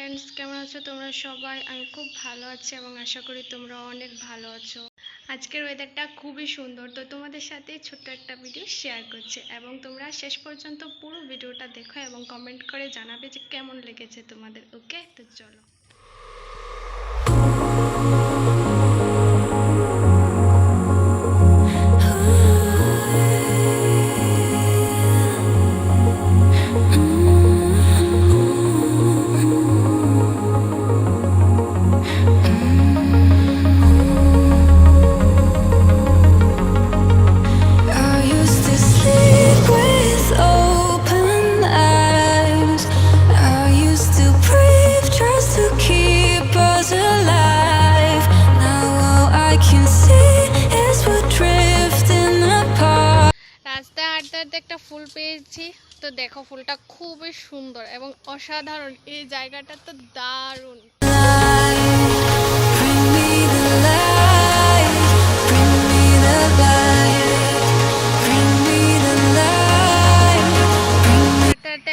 Friends, কেমন আছো তোমরা সবাই? আমি খুব ভালো আছি এবং আশা করি তোমরা অনেক ভালো আছো। আজকের ওয়েদারটা খুবই সুন্দর, তো তোমাদের সাথে ছোট্ট একটা ভিডিও শেয়ার করছি এবং তোমরা শেষ পর্যন্ত পুরো ভিডিওটা দেখো এবং কমেন্ট করে জানাবে যে কেমন লেগেছে তোমাদের। ওকে, তো চলো। রাস্তায় হাঁটতে হাঁটতে একটা ফুল পেয়েছি, তো দেখো ফুলটা খুবই সুন্দর এবং অসাধারণ। এই জায়গাটা তো দারুণ।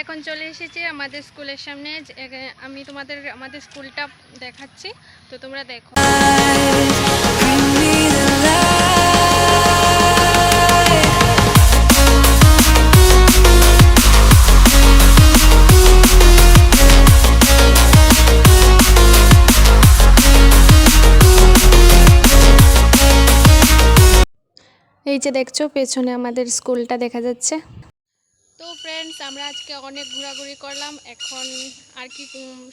এখন চলে এসেছি আমাদের স্কুলের সামনে। আমি তোমাদের আমাদের স্কুলটা দেখাচ্ছি, তো তোমরা দেখো। এই যে দেখছো পেছনে আমাদের স্কুলটা দেখা যাচ্ছে। তো ফ্রেন্ডস, আমরা আজকে অনেক ঘোরাঘুরি করলাম, এখন আর কি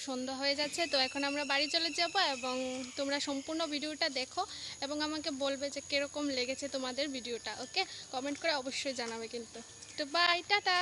সন্ধ্যা হয়ে যাচ্ছে, তো এখন আমরা বাড়ি চলে যাব এবং তোমরা সম্পূর্ণ ভিডিওটা দেখো এবং আমাকে বলবে যে কীরকম লেগেছে তোমাদের ভিডিওটা। ওকে, কমেন্ট করে অবশ্যই জানাবে কিন্তু। তো বাই, টাটা।